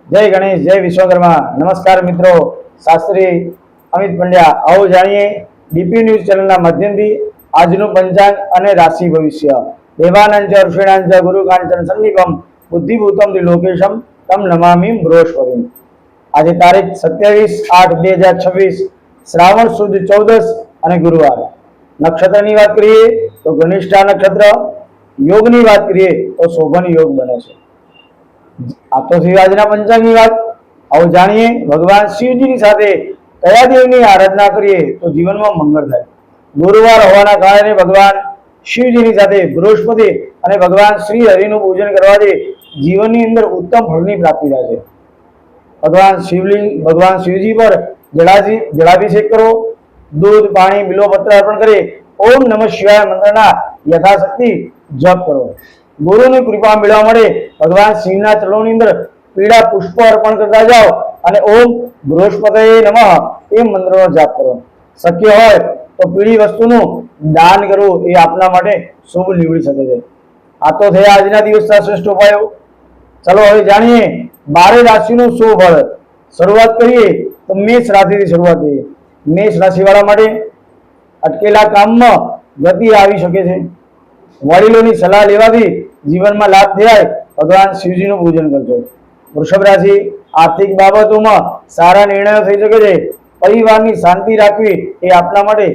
जय गणेश, जय विश्वकर्मा। नमस्कार मित्रों, शास्त्री अमित पंड्या। आओ जाणीए डीपी न्यूज चैनल माध्यमथी आजनु पंचांग अने राशि भविष्य। देवानांच ऋषीणांच गुरुकांचन सन्निभम बुद्धिभूतम त्रिलोकेशम तम नमामि बृहस्पतिम। आज तारीख 27/8/2026 श्रावण सुद 14 અને ગુરુવાર। નક્ષત્રની વાત કરીએ તો ઘનિષ્ઠા નક્ષત્ર, યોગની વાત કરીએ તો શોભન યોગ બને છે। આ તો આજના પંચાંગની વાત। આવો જાણીએ ભગવાન શિવજીની સાથે કયા દેવની આરાધના કરીએ તો જીવનમાં મંગળ થાય। ગુરુવાર હોવાના કારણે ભગવાન શિવજીની સાથે બૃહસ્પતિ અને ભગવાન શ્રી હરિનું પૂજન કરવાથી જીવનની અંદર ઉત્તમ ફળની પ્રાપ્તિ થાય છે। ભગવાન શિવજી પર જળાભિષેક કરો, दूध पानी बिल्वपत्र अर्पण करे, ओम नमः शिवाय मंत्रना यथाशक्ति जप करो। गुरु की कृपा मेळवा मळे भगवान शिवना चरणोनी अंदर पीड़ा पुष्प अर्पण करता जाओ अने ओम बृहस्पतये नमः ए मंत्रनो जाप करो। शक्य होय तो पीड़ी वस्तुनु दान करवुं ए आपना माटे शुभ निवडी शके छे। आ तो थया आजना दिवसना श्रेष्ठ उपायो। चलो हवे जाणीए 12 राशिनुं शुभ फळ। शरूआत करीए तो मेष राशिथी शरूआत करीए। मेष राशि वाला माटे अटकेला काम में गति आवी शके छे। वडीलोनी सलाह लेवाथी जीवन में लाभ थाय। भगवान शिवजी नुं पूजन करजो। वृषभ राशि आर्थिक बाबतों में सारा निर्णय थई शके छे। परिवारनी शांति राखवी ए आपना माटे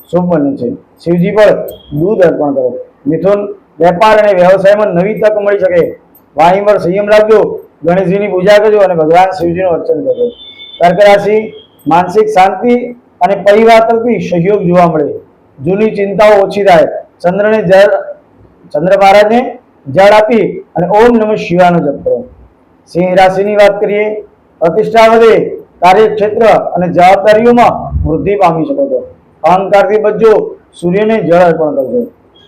शुभ बने छे। शिवजी पर दूध अर्पण करो। मिथुन वेपार अने व्यवसाय में नवी तक मळी शके। वाणी पर संयम राखजो। गणेशजीनी पूजा करजो अने भगवान शिवजीनुं अर्चन करजो। कर्क राशि मानसिक शांति और परिवार तरफी सहयोग जोवा मळे। जूनी चिंताओं ओછી थाय। चंद्र महाराज ने जल आपी और ओम नमः शिवाय नो जप करो। सिंह राशि की बात करिए, प्रतिष्ठा वधे, कार्यक्षेत्र और जवाबदारीओं में वृद्धि पामी शको छो। अहंकार थी बचजो, सूर्य ने जल अर्पण करजो।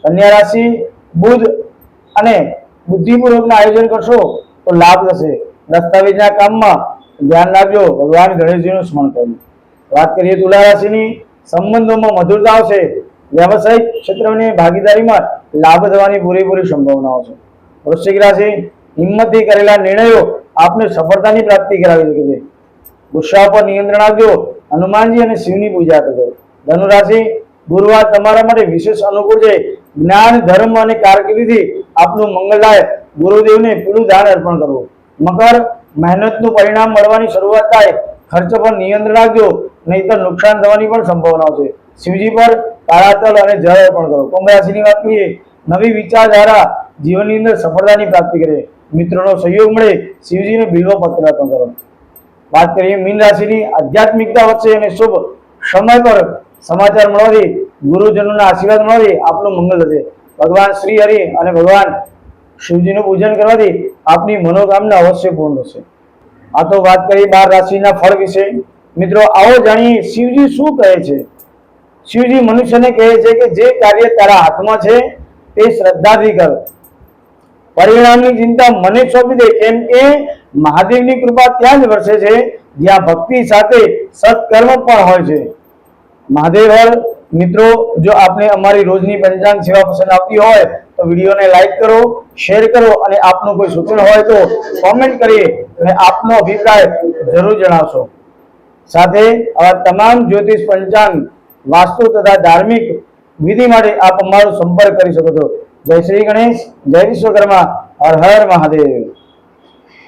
कन्या राशि बुध और बुद्धिपूर्वक आयोजन करशो तो लाभ थशे। दस्तावेजना काम में ध्यान राखजो। भगवान गणेशजीनुं स्मरण करजो। बात करिए तुला राशिनी, संबंधों में मधुरता आवशे। व्यावसायिक क्षेत्र में भागीदारी में लाभ थवानी पूरेपूरी संभावनाओं छे। वृश्चिक राशि हिम्मतथी करेला निर्णयों आपने सफलतानी प्राप्ति करावी शके छे। गुस्सा पर नियंत्रण राखजो। हनुमानजी अने शिवनी पूजा करजो। धनु राशि गुरुवार तमारा माटे विशेष अनुकूल छे। ज्ञान धर्म और कारकिर्दीथी आपनुं मंगलदाय गुरुदेवने पीळुं दान अर्पण करवुं। मकर मेहनतनु परिणाम मळवानी शरूआत थाय। खर्च पर नियंत्रण राखजो, नहींतर नुकसान थवानी पण संभावनाओ छे। शिवजी पर काळा तल अने जल अर्पण करो। कुंभ राशिनी वात करीए, नवी विचारधारा जीवननी अंदर सफलतानी प्राप्ति करे। मित्रोनो सहयोग मळे, शिवजीने बिल्वपत्र अर्पण करो। बात करीए मीन राशिनी, आध्यात्मिकता वच्चे अने शुभ समय पर समाचार मळवाथी गुरुजनोना आशीर्वाद मळवाथी आपनुं मंगल थशे। भगवान श्री हरि अने भगवान शिवजीनुं पूजन करवाथी आपनी मनोकामना अवश्य पूर्ण थशे। आ तो बात करी 12 राशिना फल विषे। मित्रों आओ जाणीए शिवजी शुं कहे छे। शिवजी मनुष्यने कहे छे के जे कार्य तारा हाथमां छे ते श्रद्धाथी कर। परिणामनी चिंता मने सोंपी दे, केम के महादेवनी कृपा त्यां ज वरसे छे ज्यां भक्ति साथे सत्कर्म पण होय छे। महादेव हर। मित्रों जो आपने अमारी रोजनी पंचांग सेवा पसंद आती होय तो वीडियो ने लाइक करो, शेर करो और आपनो कोई सूचन होय तो कॉमेंट करिए और आपनो अभिप्राय जरूर जणावशो। साथे आवा तमाम ज्योतिष पंचांग वास्तु तथा धार्मिक विधि माटे आप अमारो संपर्क करी शको छो। जय श्री गणेश, जय विश्वकर्मा, हर हर महादेव।